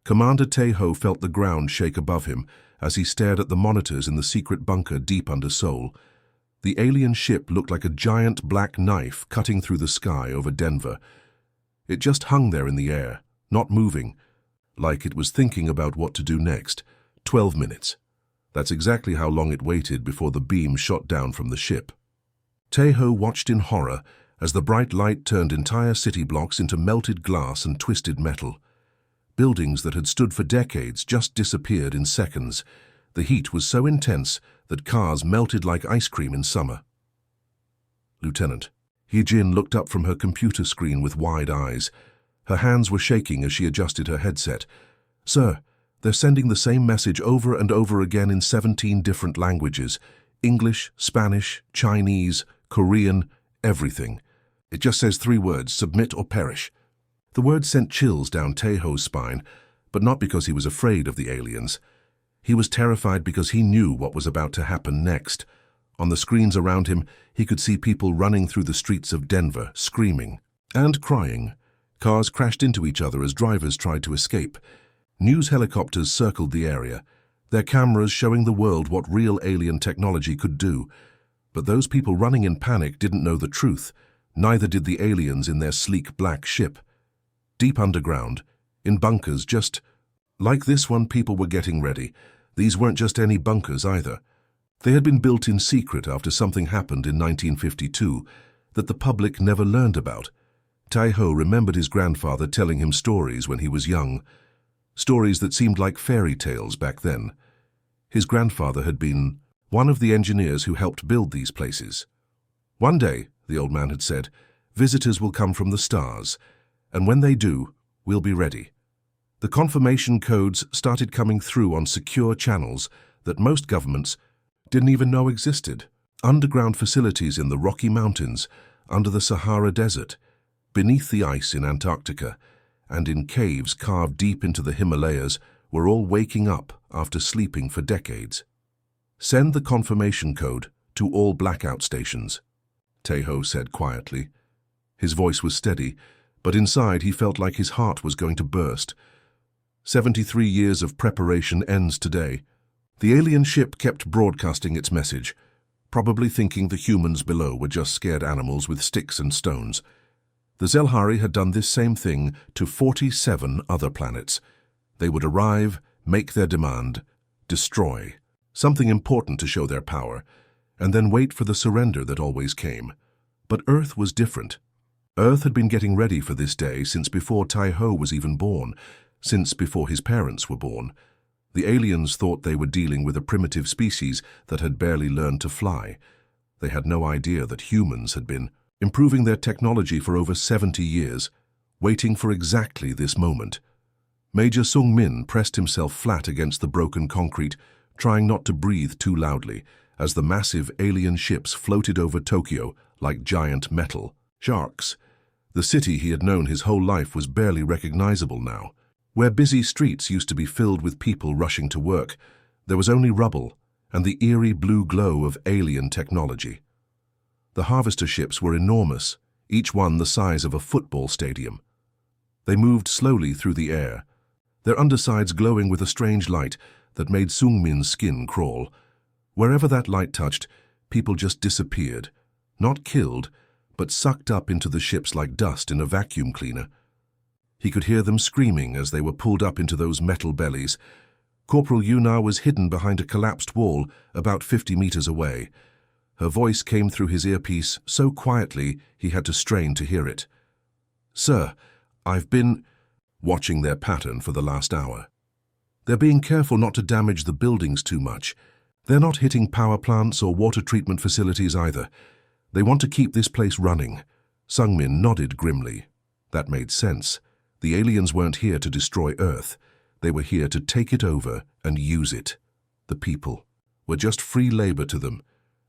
Commander Tae-ho felt the ground shake above him as he stared at the monitors in the secret bunker deep under Seoul. The alien ship looked like a giant black knife cutting through the sky over Denver. It just hung there in the air, not moving, like it was thinking about what to do next. 12 minutes. That's exactly how long it waited before the beam shot down from the ship. Tae-ho watched in horror as the bright light turned entire city blocks into melted glass and twisted metal. Buildings that had stood for decades just disappeared in seconds. The heat was so intense that cars melted like ice cream in summer. Lieutenant. Hee-jin looked up from her computer screen with wide eyes. Her hands were shaking as she adjusted her headset. Sir, they're sending the same message over and over again in 17 different languages. English, Spanish, Chinese, Korean, everything. It just says 3 words, submit or perish. The word sent chills down Tae-ho's spine, but not because he was afraid of the aliens. He was terrified because he knew what was about to happen next. On the screens around him, he could see people running through the streets of Denver, screaming and crying. Cars crashed into each other as drivers tried to escape. News helicopters circled the area, their cameras showing the world what real alien technology could do. But those people running in panic didn't know the truth. Neither did the aliens in their sleek black ship. Deep underground, in bunkers just like this one, people were getting ready. These weren't just any bunkers either. They had been built in secret after something happened in 1952 that the public never learned about. Tae-ho remembered his grandfather telling him stories when he was young, stories that seemed like fairy tales back then. His grandfather had been one of the engineers who helped build these places. One day, the old man had said, visitors will come from the stars, and when they do, we'll be ready. The confirmation codes started coming through on secure channels that most governments didn't even know existed. Underground facilities in the Rocky Mountains, under the Sahara Desert, beneath the ice in Antarctica, and in caves carved deep into the Himalayas were all waking up after sleeping for decades. Send the confirmation code to all blackout stations, Tae-ho said quietly. His voice was steady, but inside he felt like his heart was going to burst. 73 years of preparation ends today. The alien ship kept broadcasting its message, probably thinking the humans below were just scared animals with sticks and stones. The Zelhari had done this same thing to 47 other planets. They would arrive, make their demand, destroy, something important to show their power, and then wait for the surrender that always came. But Earth was different. Earth had been getting ready for this day since before Tae-ho was even born, since before his parents were born. The aliens thought they were dealing with a primitive species that had barely learned to fly. They had no idea that humans had been improving their technology for over 70 years, waiting for exactly this moment. Major Sung-min pressed himself flat against the broken concrete, trying not to breathe too loudly, as the massive alien ships floated over Tokyo like giant metal sharks. The city he had known his whole life was barely recognizable now. Where busy streets used to be filled with people rushing to work, there was only rubble and the eerie blue glow of alien technology. The harvester ships were enormous, each one the size of a football stadium. They moved slowly through the air, their undersides glowing with a strange light that made Sung-min's skin crawl. Wherever that light touched, people just disappeared, not killed, but sucked up into the ships like dust in a vacuum cleaner. He could hear them screaming as they were pulled up into those metal bellies. Corporal Yuna was hidden behind a collapsed wall about 50 meters away. Her voice came through his earpiece so quietly he had to strain to hear it. Sir, I've been watching their pattern for the last hour. They're being careful not to damage the buildings too much. They're not hitting power plants or water treatment facilities either. They want to keep this place running. Sung-min nodded grimly. That made sense. The aliens weren't here to destroy Earth. They were here to take it over and use it. The people were just free labor to them,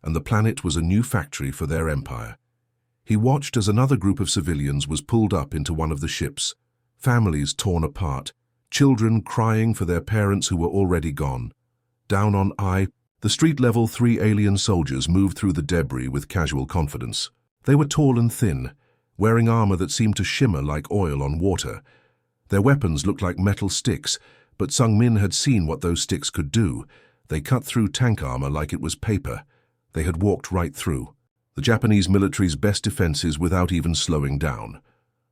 and the planet was a new factory for their empire. He watched as another group of civilians was pulled up into one of the ships, families torn apart, children crying for their parents who were already gone. Down on I, the street-level 3 alien soldiers moved through the debris with casual confidence. They were tall and thin, wearing armor that seemed to shimmer like oil on water. Their weapons looked like metal sticks, but Sung Min had seen what those sticks could do. They cut through tank armor like it was paper. They had walked right through the Japanese military's best defenses without even slowing down.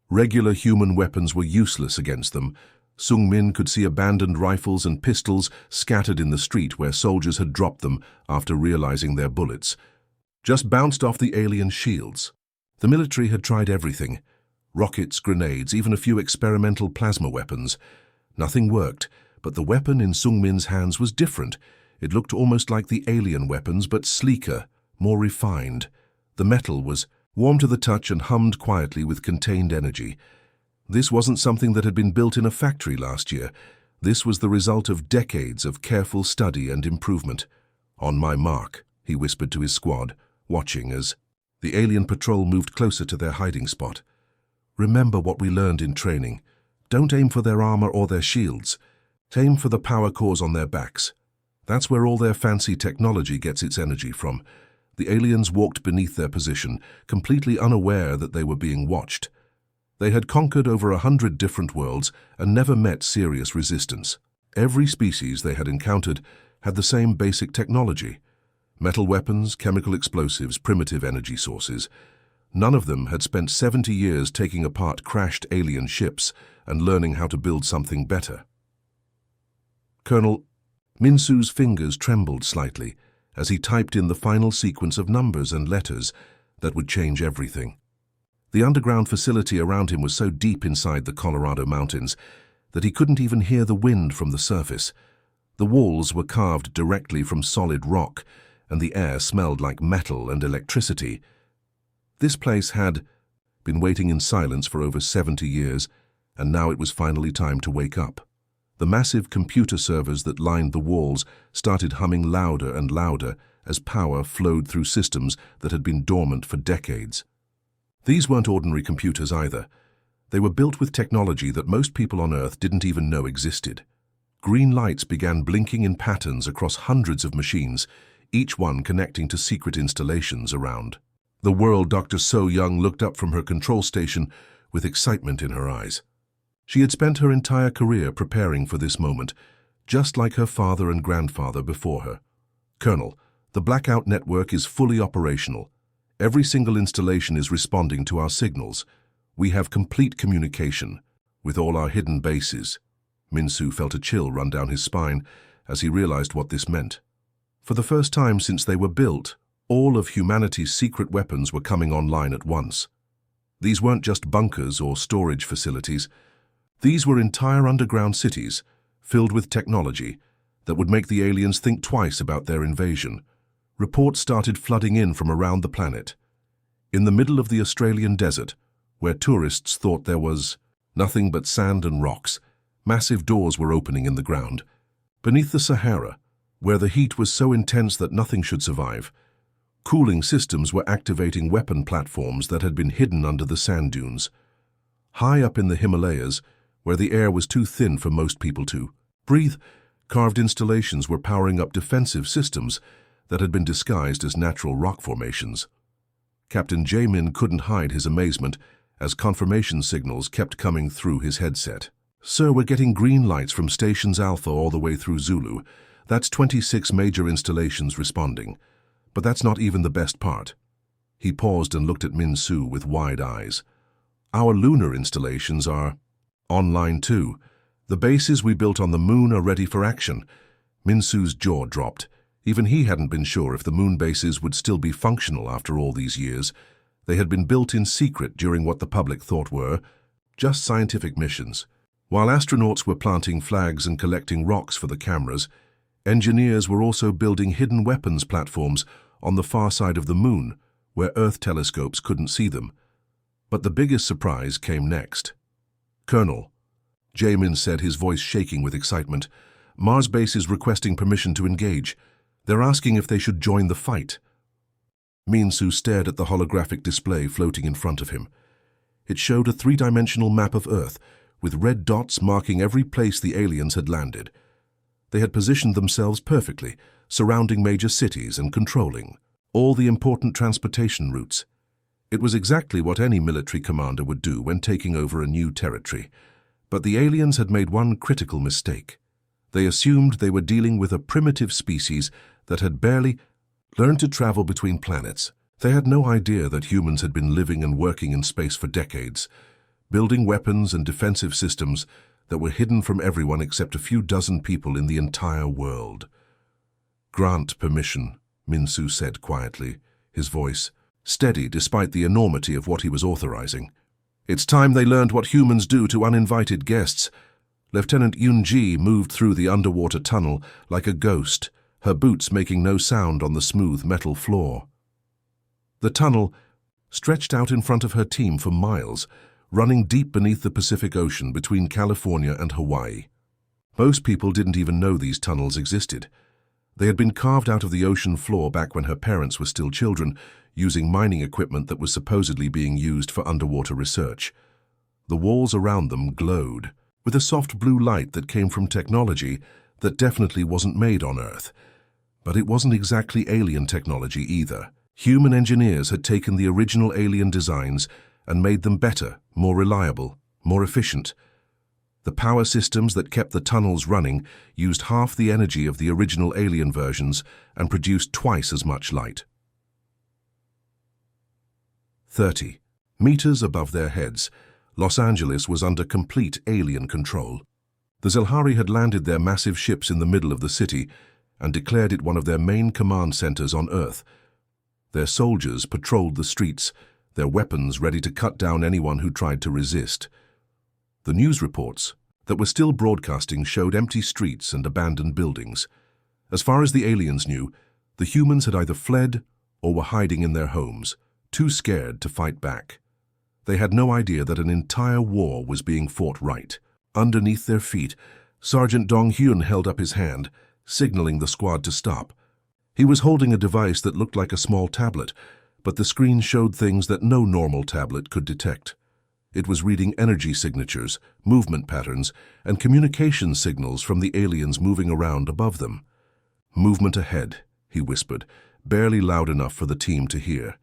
Regular human weapons were useless against them. Sung Min could see abandoned rifles and pistols scattered in the street where soldiers had dropped them after realizing their bullets just bounced off the alien shields. The military had tried everything. Rockets, grenades, even a few experimental plasma weapons. Nothing worked, but the weapon in Sung Min's hands was different. It looked almost like the alien weapons, but sleeker, more refined. The metal was warm to the touch and hummed quietly with contained energy. This wasn't something that had been built in a factory last year. This was the result of decades of careful study and improvement. "On my mark," he whispered to his squad, watching as the alien patrol moved closer to their hiding spot. "Remember what we learned in training. Don't aim for their armor or their shields. Aim for the power cores on their backs. That's where all their fancy technology gets its energy from." The aliens walked beneath their position, completely unaware that they were being watched. They had conquered over 100 different worlds and never met serious resistance. Every species they had encountered had the same basic technology: metal weapons, chemical explosives, primitive energy sources. None of them had spent 70 years taking apart crashed alien ships and learning how to build something better. Colonel Minsu's fingers trembled slightly as he typed in the final sequence of numbers and letters that would change everything. The underground facility around him was so deep inside the Colorado mountains that he couldn't even hear the wind from the surface. The walls were carved directly from solid rock, and the air smelled like metal and electricity. This place had been waiting in silence for over 70 years, and now it was finally time to wake up. The massive computer servers that lined the walls started humming louder and louder as power flowed through systems that had been dormant for decades. These weren't ordinary computers either. They were built with technology that most people on Earth didn't even know existed. Green lights began blinking in patterns across hundreds of machines, each one connecting to secret installations around the world. Dr. So Young looked up from her control station with excitement in her eyes. She had spent her entire career preparing for this moment, just like her father and grandfather before her. "Colonel, the blackout network is fully operational. Every single installation is responding to our signals. We have complete communication with all our hidden bases." Minsu felt a chill run down his spine as he realized what this meant. For the first time since they were built, all of humanity's secret weapons were coming online at once. These weren't just bunkers or storage facilities. These were entire underground cities, filled with technology that would make the aliens think twice about their invasion. Reports started flooding in from around the planet. In the middle of the Australian desert, where tourists thought there was nothing but sand and rocks, massive doors were opening in the ground. Beneath the Sahara, where the heat was so intense that nothing should survive, cooling systems were activating weapon platforms that had been hidden under the sand dunes. High up in the Himalayas, where the air was too thin for most people to breathe, carved installations were powering up defensive systems that had been disguised as natural rock formations. Captain Jamin couldn't hide his amazement as confirmation signals kept coming through his headset. "Sir, we're getting green lights from Stations Alpha all the way through Zulu. That's 26 major installations responding. But that's not even the best part." He paused and looked at Minsu with wide eyes. "Our lunar installations are online too. The bases we built on the moon are ready for action." Minsu's jaw dropped. Even he hadn't been sure if the moon bases would still be functional after all these years. They had been built in secret during what the public thought were just scientific missions. While astronauts were planting flags and collecting rocks for the cameras, engineers were also building hidden weapons platforms on the far side of the moon, where Earth telescopes couldn't see them. But the biggest surprise came next. "Colonel," Jamin said, his voice shaking with excitement, "Mars base is requesting permission to engage. They're asking if they should join the fight." Minsu stared at the holographic display floating in front of him. It showed a three-dimensional map of Earth, with red dots marking every place the aliens had landed. They had positioned themselves perfectly, surrounding major cities and controlling all the important transportation routes. It was exactly what any military commander would do when taking over a new territory. But the aliens had made one critical mistake. They assumed they were dealing with a primitive species that had barely learned to travel between planets. They had no idea that humans had been living and working in space for decades, building weapons and defensive systems that were hidden from everyone except a few dozen people in the entire world. "Grant permission," Minsu said quietly, his voice steady despite the enormity of what he was authorizing. "It's time they learned what humans do to uninvited guests." Lieutenant Yunji moved through the underwater tunnel like a ghost, her boots making no sound on the smooth metal floor. The tunnel stretched out in front of her team for miles, running deep beneath the Pacific Ocean between California and Hawaii. Most people didn't even know these tunnels existed. They had been carved out of the ocean floor back when her parents were still children, using mining equipment that was supposedly being used for underwater research. The walls around them glowed with a soft blue light that came from technology that definitely wasn't made on Earth. But it wasn't exactly alien technology either. Human engineers had taken the original alien designs and made them better, more reliable, more efficient. The power systems that kept the tunnels running used half the energy of the original alien versions and produced twice as much light. 30 meters above their heads, Los Angeles was under complete alien control. The Zelhari had landed their massive ships in the middle of the city and declared it one of their main command centers on Earth. Their soldiers patrolled the streets, their weapons ready to cut down anyone who tried to resist. The news reports that were still broadcasting showed empty streets and abandoned buildings. As far as the aliens knew, the humans had either fled or were hiding in their homes, too scared to fight back. They had no idea that an entire war was being fought right underneath their feet. Sergeant Dong Hyun held up his hand, signaling the squad to stop. He was holding a device that looked like a small tablet, but the screen showed things that no normal tablet could detect. It was reading energy signatures, movement patterns, and communication signals from the aliens moving around above them. "Movement ahead," he whispered, barely loud enough for the team to hear.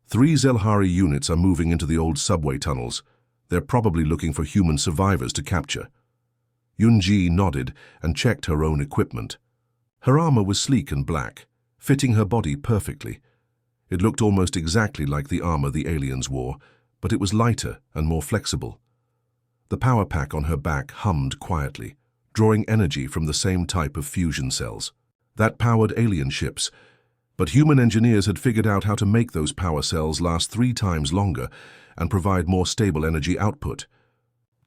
3 Zelhari units are moving into the old subway tunnels. They're probably looking for human survivors to capture. Yunji nodded and checked her own equipment. Her armor was sleek and black, fitting her body perfectly. It looked almost exactly like the armor the aliens wore, but it was lighter and more flexible. The power pack on her back hummed quietly, drawing energy from the same type of fusion cells. That powered alien ships, but human engineers had figured out how to make those power cells last 3 times longer and provide more stable energy output.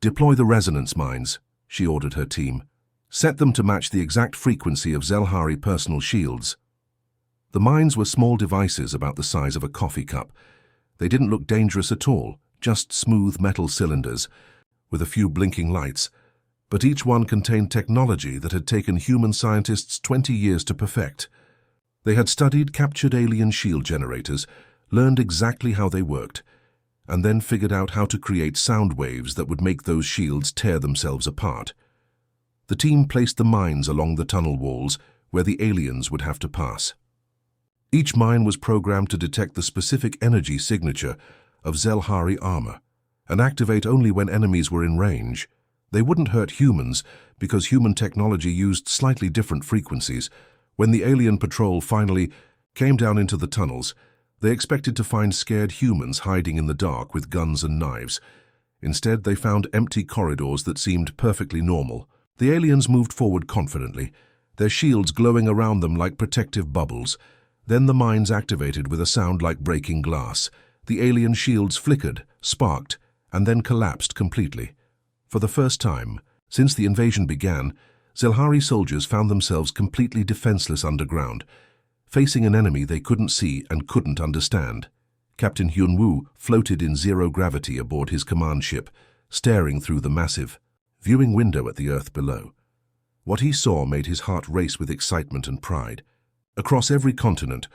"Deploy the resonance mines," she ordered her team. "Set them to match the exact frequency of Zelhari personal shields." The mines were small devices about the size of a coffee cup. They didn't look dangerous at all, just smooth metal cylinders with a few blinking lights, but each one contained technology that had taken human scientists 20 years to perfect. They had studied captured alien shield generators, learned exactly how they worked, and then figured out how to create sound waves that would make those shields tear themselves apart. The team placed the mines along the tunnel walls where the aliens would have to pass. Each mine was programmed to detect the specific energy signature of Zelhari armor and activate only when enemies were in range. They wouldn't hurt humans because human technology used slightly different frequencies. When the alien patrol finally came down into the tunnels, they expected to find scared humans hiding in the dark with guns and knives. Instead, they found empty corridors that seemed perfectly normal. The aliens moved forward confidently, their shields glowing around them like protective bubbles. Then the mines activated with a sound like breaking glass. The alien shields flickered, sparked, and then collapsed completely. For the first time since the invasion began, Zelhari soldiers found themselves completely defenseless underground, facing an enemy they couldn't see and couldn't understand. Captain Hyun-woo floated in zero gravity aboard his command ship, staring through the massive viewing window at the Earth below. What he saw made his heart race with excitement and pride. Across every continent,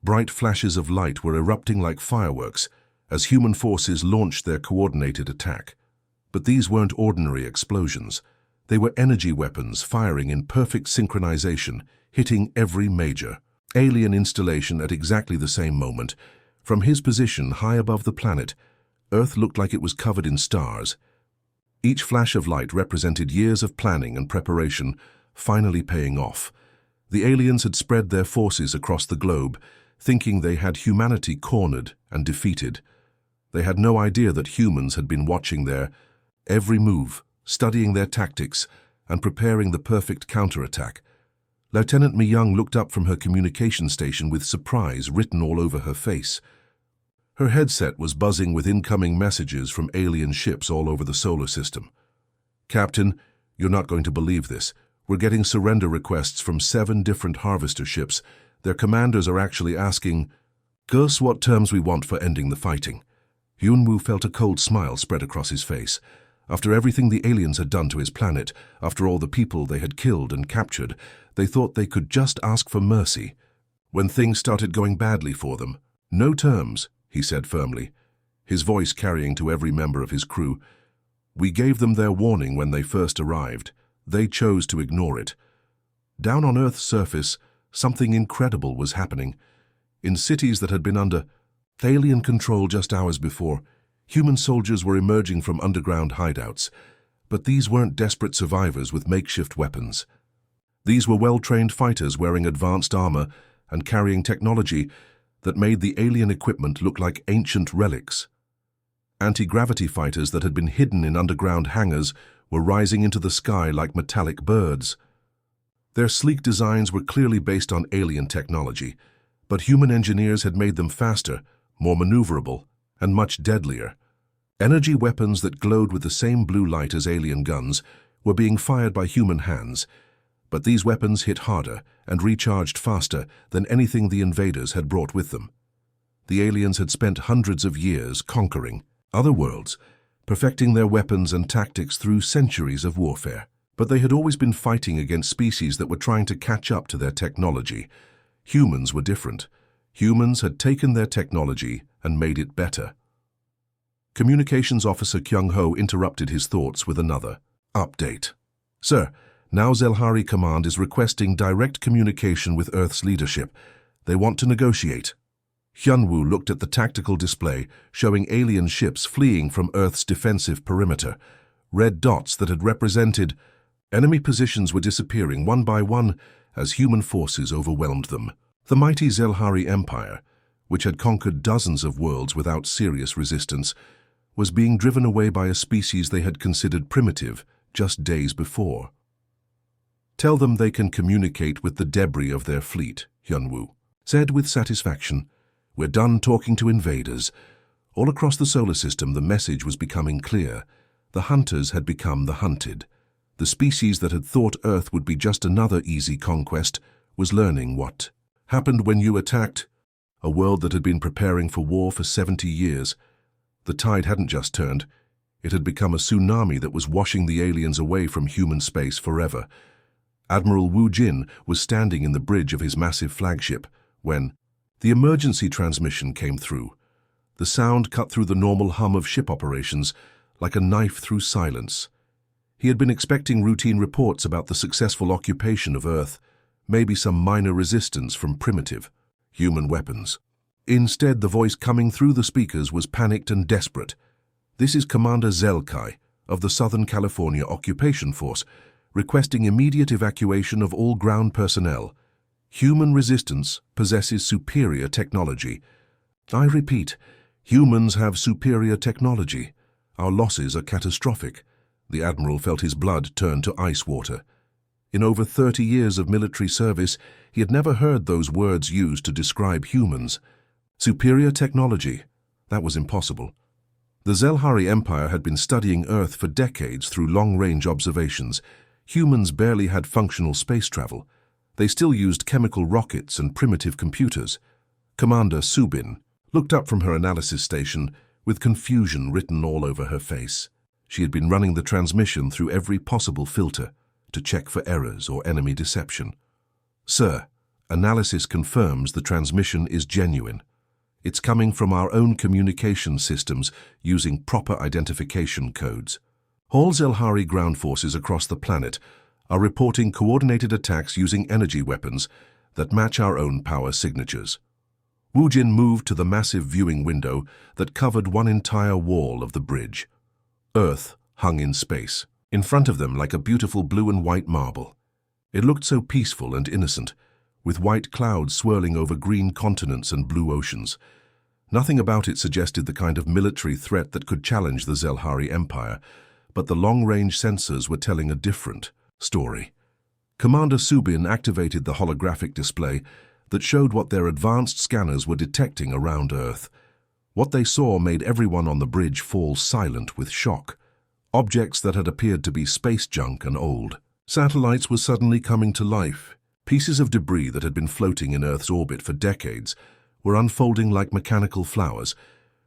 bright flashes of light were erupting like fireworks as human forces launched their coordinated attack. But these weren't ordinary explosions. They were energy weapons firing in perfect synchronization, hitting every major alien installation at exactly the same moment. From his position high above the planet, Earth looked like it was covered in stars. Each flash of light represented years of planning and preparation, finally paying off. The aliens had spread their forces across the globe, thinking they had humanity cornered and defeated. They had no idea that humans had been watching their every move, studying their tactics, and preparing the perfect counterattack. Lieutenant Mi-young looked up from her communication station with surprise written all over her face. Her headset was buzzing with incoming messages from alien ships all over the solar system. "Captain, you're not going to believe this. We're getting surrender requests from 7 different harvester ships. Their commanders are actually asking, guess what terms we want for ending the fighting." Yunwoo felt a cold smile spread across his face. After everything the aliens had done to his planet, after all the people they had killed and captured, they thought they could just ask for mercy. When things started going badly for them, "No terms," he said firmly, his voice carrying to every member of his crew. "We gave them their warning when they first arrived. They chose to ignore it." Down on Earth's surface, something incredible was happening. In cities that had been under alien control just hours before, human soldiers were emerging from underground hideouts. But these weren't desperate survivors with makeshift weapons. These were well-trained fighters wearing advanced armor and carrying technology that made the alien equipment look like ancient relics. Anti-gravity fighters that had been hidden in underground hangars were rising into the sky like metallic birds. Their sleek designs were clearly based on alien technology, but human engineers had made them faster, more maneuverable, and much deadlier. Energy weapons that glowed with the same blue light as alien guns were being fired by human hands, but these weapons hit harder and recharged faster than anything the invaders had brought with them. The aliens had spent hundreds of years conquering other worlds, perfecting their weapons and tactics through centuries of warfare. But they had always been fighting against species that were trying to catch up to their technology. Humans were different. Humans had taken their technology and made it better. Communications Officer Kyung-ho interrupted his thoughts with another update. "Sir, now Zelhari Command is requesting direct communication with Earth's leadership. They want to negotiate." Hyunwoo looked at the tactical display showing alien ships fleeing from Earth's defensive perimeter. Red dots that had represented enemy positions were disappearing one by one as human forces overwhelmed them. The mighty Zelhari Empire, which had conquered dozens of worlds without serious resistance, was being driven away by a species they had considered primitive just days before. "Tell them they can communicate with the debris of their fleet," Hyunwoo said with satisfaction. "We're done talking to invaders." All across the solar system, the message was becoming clear. The hunters had become the hunted. The species that had thought Earth would be just another easy conquest was learning what happened when you attacked a world that had been preparing for war for 70 years. The tide hadn't just turned. It had become a tsunami that was washing the aliens away from human space forever. Admiral Wu Jin was standing in the bridge of his massive flagship when the emergency transmission came through. The sound cut through the normal hum of ship operations like a knife through silence. He had been expecting routine reports about the successful occupation of Earth, maybe some minor resistance from primitive human weapons. Instead, the voice coming through the speakers was panicked and desperate. "This is Commander Zelkai of the Southern California Occupation Force, requesting immediate evacuation of all ground personnel. Human resistance possesses superior technology. I repeat, humans have superior technology. Our losses are catastrophic." The Admiral felt his blood turn to ice water. In over 30 years of military service, he had never heard those words used to describe humans. Superior technology. That was impossible. The Zelhari Empire had been studying Earth for decades through long-range observations. Humans barely had functional space travel. They still used chemical rockets and primitive computers. Commander Subin looked up from her analysis station with confusion written all over her face. She had been running the transmission through every possible filter to check for errors or enemy deception. "Sir, analysis confirms the transmission is genuine. It's coming from our own communication systems using proper identification codes. All Zelhari ground forces across the planet are reporting coordinated attacks using energy weapons that match our own power signatures." Wu Jin moved to the massive viewing window that covered one entire wall of the bridge. Earth hung in space, in front of them like a beautiful blue and white marble. It looked so peaceful and innocent, with white clouds swirling over green continents and blue oceans. Nothing about it suggested the kind of military threat that could challenge the Zelhari Empire, but the long-range sensors were telling a different story. Commander Subin activated the holographic display that showed what their advanced scanners were detecting around Earth. What they saw made everyone on the bridge fall silent with shock. Objects that had appeared to be space junk and old. Satellites were suddenly coming to life. Pieces of debris that had been floating in Earth's orbit for decades were unfolding like mechanical flowers,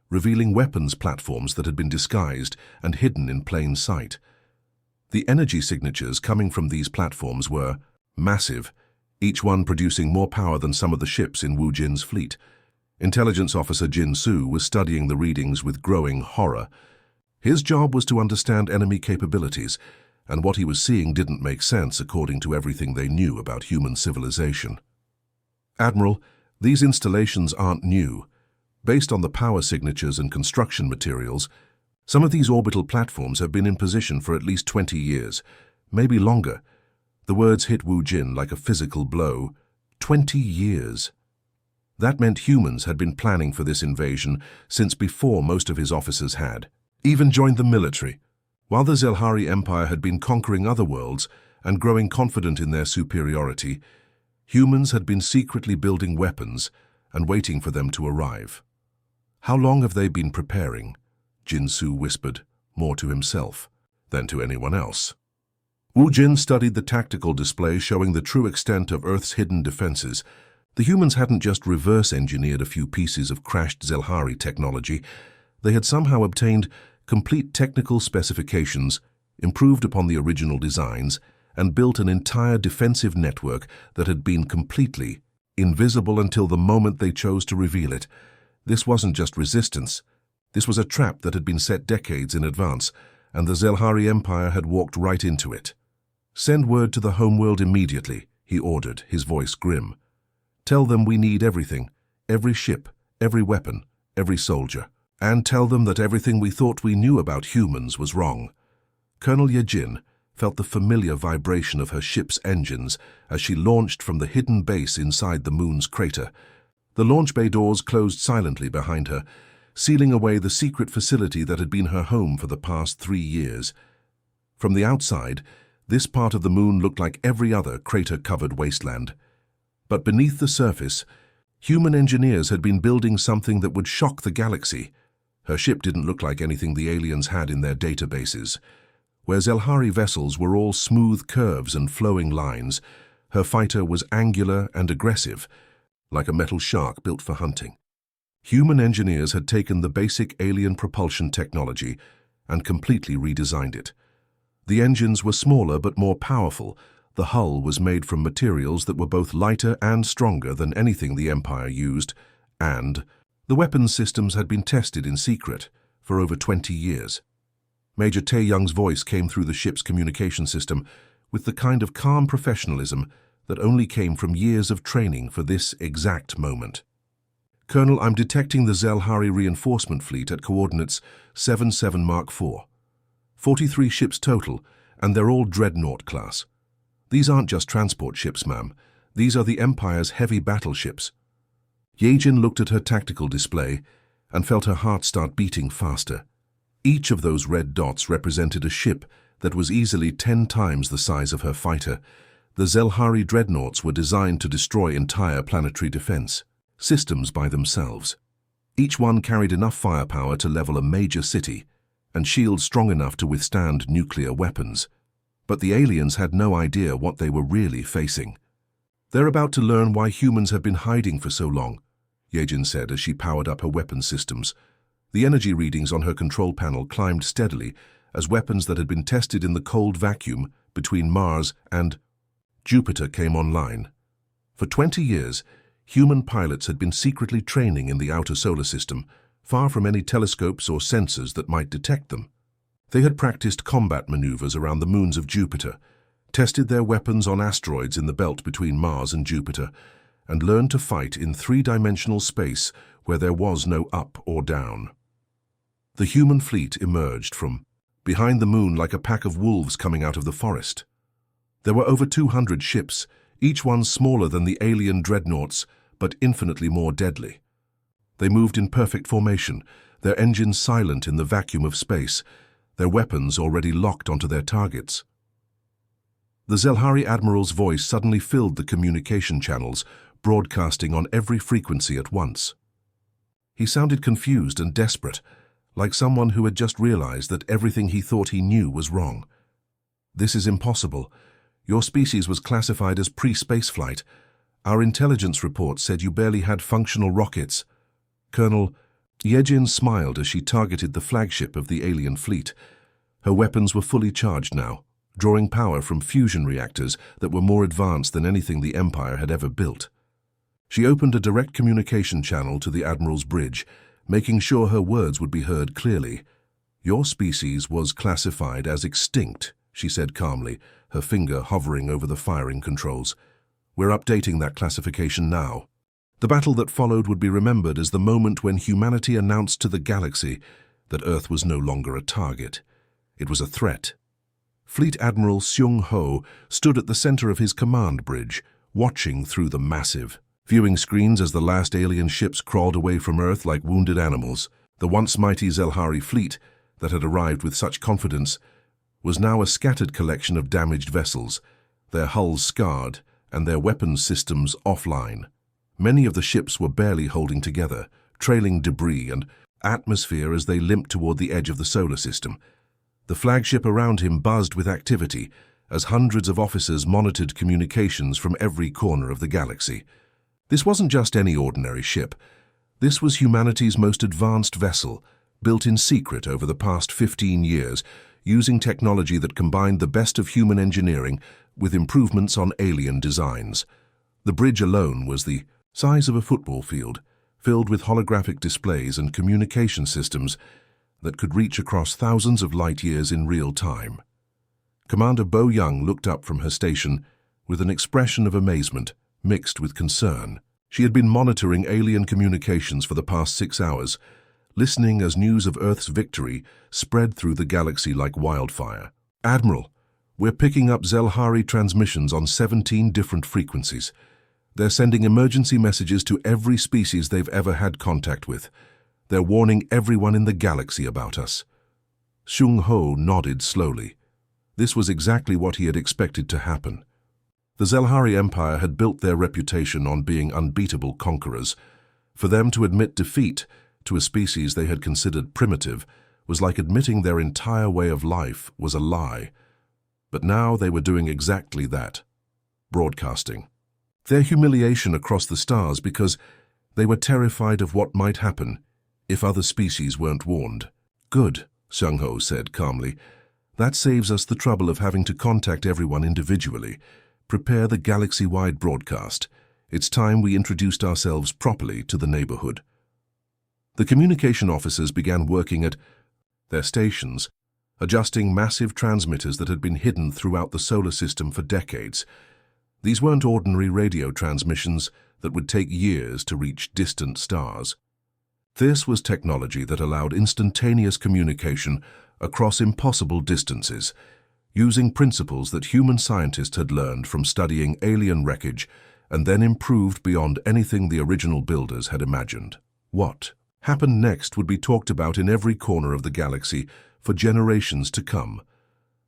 revealing weapons platforms that had been disguised and hidden in plain sight. The energy signatures coming from these platforms were massive, each one producing more power than some of the ships in Wu Jin's fleet. Intelligence Officer Jin Su was studying the readings with growing horror. His job was to understand enemy capabilities, and what he was seeing didn't make sense according to everything they knew about human civilization. Admiral, these installations aren't new. Based on the power signatures and construction materials, some of these orbital platforms have been in position for at least 20 years, maybe longer. The words hit Wu Jin like a physical blow. 20 years. That meant humans had been planning for this invasion since before most of his officers had even joined the military. While the Zelhari Empire had been conquering other worlds and growing confident in their superiority, humans had been secretly building weapons and waiting for them to arrive. How long have they been preparing? Jin Su whispered, more to himself than to anyone else. Wu Jin studied the tactical display showing the true extent of Earth's hidden defenses. The humans hadn't just reverse-engineered a few pieces of crashed Zelhari technology. They had somehow obtained complete technical specifications, improved upon the original designs, and built an entire defensive network that had been completely invisible until the moment they chose to reveal it. This wasn't just resistance. This was a trap that had been set decades in advance, and the Zelhari Empire had walked right into it. "Send word to the homeworld immediately," he ordered, his voice grim. "Tell them we need everything, every ship, every weapon, every soldier. And tell them that everything we thought we knew about humans was wrong." Colonel Yejin felt the familiar vibration of her ship's engines as she launched from the hidden base inside the moon's crater. The launch bay doors closed silently behind her, sealing away the secret facility that had been her home for the past 3 years. From the outside, this part of the moon looked like every other crater-covered wasteland. But beneath the surface, human engineers had been building something that would shock the galaxy. Her ship didn't look like anything the aliens had in their databases. Where Zelhari vessels were all smooth curves and flowing lines, her fighter was angular and aggressive, like a metal shark built for hunting. Human engineers had taken the basic alien propulsion technology and completely redesigned it. The engines were smaller but more powerful. The hull was made from materials that were both lighter and stronger than anything the Empire used, and the weapons systems had been tested in secret for over 20 years. Major Tae-young's voice came through the ship's communication system with the kind of calm professionalism that only came from years of training for this exact moment. "Colonel, I'm detecting the Zelhari reinforcement fleet at coordinates 77 Mark IV. 43 ships total, and they're all Dreadnought class. These aren't just transport ships, ma'am. These are the Empire's heavy battleships." Yejin looked at her tactical display and felt her heart start beating faster. Each of those red dots represented a ship that was easily 10 times the size of her fighter. The Zelhari dreadnoughts were designed to destroy entire planetary defense systems by themselves. Each one carried enough firepower to level a major city and shields strong enough to withstand nuclear weapons. But the aliens had no idea what they were really facing. "They're about to learn why humans have been hiding for so long," Yejin said as she powered up her weapon systems. The energy readings on her control panel climbed steadily as weapons that had been tested in the cold vacuum between Mars and Jupiter came online. For 20 years, human pilots had been secretly training in the outer solar system, far from any telescopes or sensors that might detect them. They had practiced combat maneuvers around the moons of Jupiter, tested their weapons on asteroids in the belt between Mars and Jupiter, and learned to fight in 3-dimensional space where there was no up or down. The human fleet emerged from behind the moon like a pack of wolves coming out of the forest. There were over 200 ships, each one smaller than the alien dreadnoughts, but infinitely more deadly. They moved in perfect formation, their engines silent in the vacuum of space, their weapons already locked onto their targets. The Zelhari Admiral's voice suddenly filled the communication channels, broadcasting on every frequency at once. He sounded confused and desperate, like someone who had just realized that everything he thought he knew was wrong. "This is impossible. Your species was classified as pre-spaceflight. Our intelligence report said you barely had functional rockets." Colonel Yejin smiled as she targeted the flagship of the alien fleet. Her weapons were fully charged now, drawing power from fusion reactors that were more advanced than anything the Empire had ever built. She opened a direct communication channel to the Admiral's bridge, making sure her words would be heard clearly. "Your species was classified as extinct," she said calmly, her finger hovering over the firing controls. "We're updating that classification now." The battle that followed would be remembered as the moment when humanity announced to the galaxy that Earth was no longer a target. It was a threat. Fleet Admiral Seung Ho stood at the center of his command bridge, watching through the massive viewing screens as the last alien ships crawled away from Earth like wounded animals. The once mighty Zelhari fleet that had arrived with such confidence was now a scattered collection of damaged vessels, their hulls scarred and their weapons systems offline. Many of the ships were barely holding together, trailing debris and atmosphere as they limped toward the edge of the solar system. The flagship around him buzzed with activity as hundreds of officers monitored communications from every corner of the galaxy. This wasn't just any ordinary ship. This was humanity's most advanced vessel, built in secret over the past 15 years, using technology that combined the best of human engineering with improvements on alien designs. The bridge alone was the size of a football field, filled with holographic displays and communication systems that could reach across thousands of light years in real time. Commander Bo Young looked up from her station with an expression of amazement mixed with concern. She had been monitoring alien communications for the past 6 hours, listening as news of Earth's victory spread through the galaxy like wildfire. "Admiral, we're picking up Zelhari transmissions on 17 different frequencies. They're sending emergency messages to every species they've ever had contact with. They're warning everyone in the galaxy about us." Seung Ho nodded slowly. This was exactly what he had expected to happen. The Zelhari Empire had built their reputation on being unbeatable conquerors. For them to admit defeat to a species they had considered primitive was like admitting their entire way of life was a lie. But now they were doing exactly that, broadcasting their humiliation across the stars because they were terrified of what might happen if other species weren't warned. "Good," Seung Ho said calmly. "That saves us the trouble of having to contact everyone individually. Prepare the galaxy-wide broadcast. It's time we introduced ourselves properly to the neighborhood." The communication officers began working at their stations, adjusting massive transmitters that had been hidden throughout the solar system for decades. These weren't ordinary radio transmissions that would take years to reach distant stars. This was technology that allowed instantaneous communication across impossible distances, using principles that human scientists had learned from studying alien wreckage and then improved beyond anything the original builders had imagined. What happened next would be talked about in every corner of the galaxy for generations to come.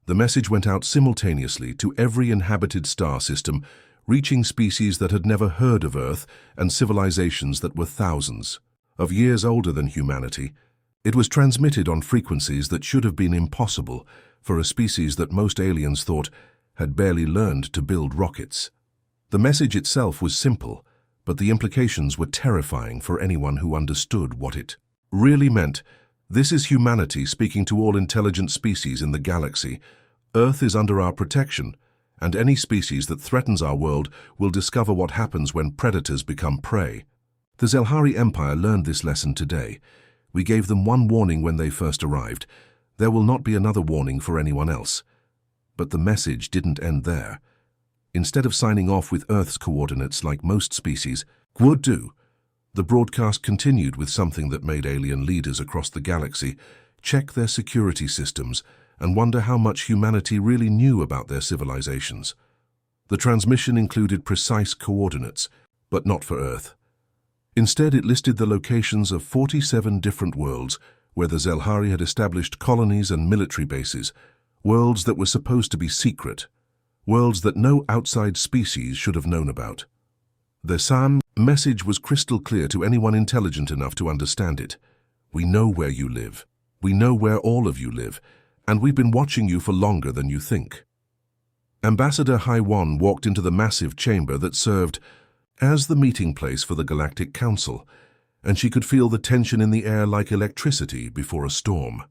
The message went out simultaneously to every inhabited star system, reaching species that had never heard of Earth and civilizations that were thousands of years older than humanity. It was transmitted on frequencies that should have been impossible for a species that most aliens thought had barely learned to build rockets. The message itself was simple, but the implications were terrifying for anyone who understood what it really meant. "This is humanity speaking to all intelligent species in the galaxy. Earth is under our protection, and any species that threatens our world will discover what happens when predators become prey." The Zelhari Empire learned this lesson today. We gave them one warning when they first arrived. There will not be another warning for anyone else. But the message didn't end there. Instead of signing off with Earth's coordinates like most species would do, the broadcast continued with something that made alien leaders across the galaxy check their security systems and wonder how much humanity really knew about their civilizations. The transmission included precise coordinates, but not for Earth. Instead, it listed the locations of 47 different worlds where the Zelhari had established colonies and military bases, worlds that were supposed to be secret, worlds that no outside species should have known about. The San message was crystal clear to anyone intelligent enough to understand it. We know where you live. We know where all of you live, and we've been watching you for longer than you think. Ambassador Haiwan walked into the massive chamber that served as the meeting place for the Galactic Council, and she could feel the tension in the air like electricity before a storm.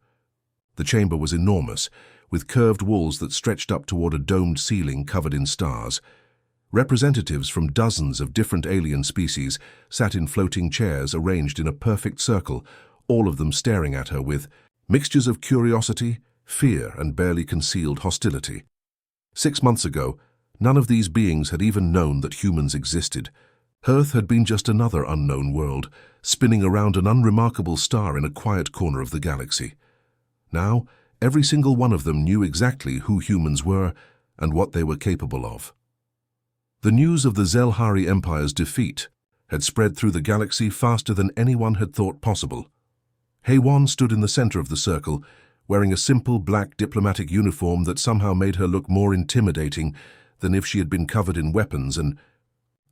The chamber was enormous, with curved walls that stretched up toward a domed ceiling covered in stars. Representatives from dozens of different alien species sat in floating chairs arranged in a perfect circle, all of them staring at her with mixtures of curiosity, fear, and barely concealed hostility. 6 months ago, none of these beings had even known that humans existed. Earth had been just another unknown world, spinning around an unremarkable star in a quiet corner of the galaxy. Now, every single one of them knew exactly who humans were and what they were capable of. The news of the Zelhari Empire's defeat had spread through the galaxy faster than anyone had thought possible. Haiwan stood in the center of the circle, wearing a simple black diplomatic uniform that somehow made her look more intimidating than if she had been covered in weapons and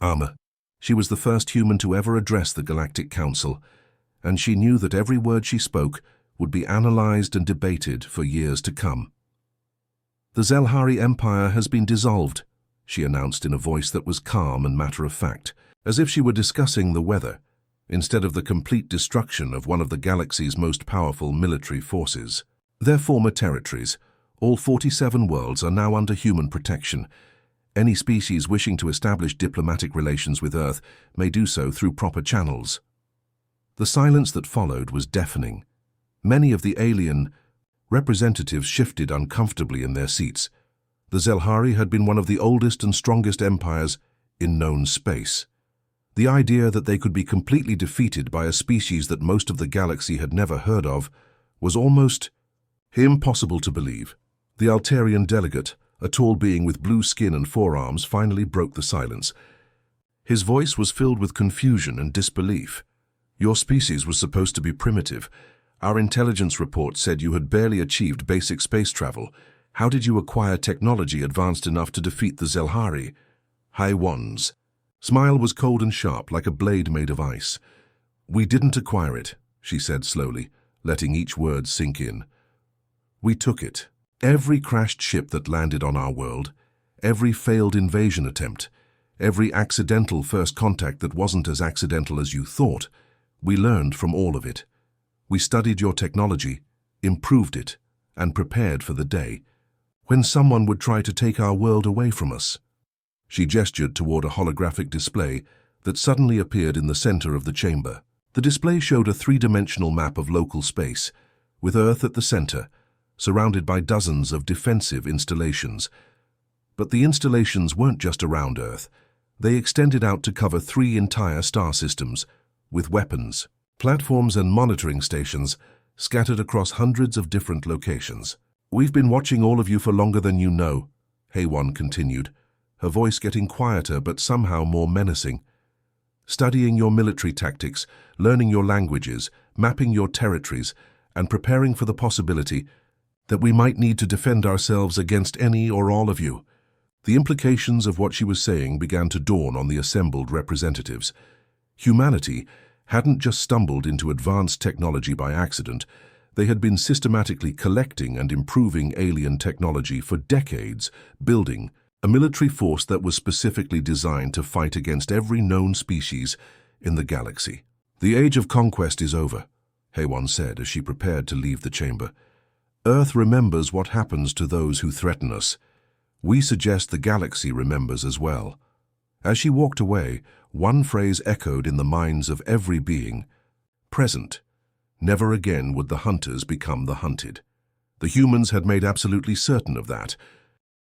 armor. She was the first human to ever address the Galactic Council, and she knew that every word she spoke would be analyzed and debated for years to come. "The Zelhari Empire has been dissolved," she announced in a voice that was calm and matter-of-fact, as if she were discussing the weather, instead of the complete destruction of one of the galaxy's most powerful military forces. Their former territories, all 47 worlds, are now under human protection. Any species wishing to establish diplomatic relations with Earth may do so through proper channels. The silence that followed was deafening. Many of the alien representatives shifted uncomfortably in their seats. The Zelhari had been one of the oldest and strongest empires in known space. The idea that they could be completely defeated by a species that most of the galaxy had never heard of was almost impossible to believe. The Altarian delegate, a tall being with blue skin and forearms, finally broke the silence. His voice was filled with confusion and disbelief. "Your species was supposed to be primitive. Our intelligence report said you had barely achieved basic space travel. How did you acquire technology advanced enough to defeat the Zelhari?" Haiwan's smile was cold and sharp, like a blade made of ice. "We didn't acquire it," she said slowly, letting each word sink in. "We took it. Every crashed ship that landed on our world, every failed invasion attempt, every accidental first contact that wasn't as accidental as you thought, we learned from all of it. We studied your technology, improved it, and prepared for the day when someone would try to take our world away from us." She gestured toward a holographic display that suddenly appeared in the center of the chamber. The display showed a three-dimensional map of local space, with Earth at the center, surrounded by dozens of defensive installations. But the installations weren't just around Earth. They extended out to cover 3 entire star systems, with weapons, platforms, and monitoring stations scattered across hundreds of different locations. "We've been watching all of you for longer than you know," Haiwan continued, her voice getting quieter but somehow more menacing. "Studying your military tactics, learning your languages, mapping your territories, and preparing for the possibility that we might need to defend ourselves against any or all of you." The implications of what she was saying began to dawn on the assembled representatives. Humanity hadn't just stumbled into advanced technology by accident. They had been systematically collecting and improving alien technology for decades, building a military force that was specifically designed to fight against every known species in the galaxy. "The age of conquest is over," Haiwan said as she prepared to leave the chamber. "Earth remembers what happens to those who threaten us. We suggest the galaxy remembers as well." As she walked away, one phrase echoed in the minds of every being present. Never again would the hunters become the hunted. The humans had made absolutely certain of that,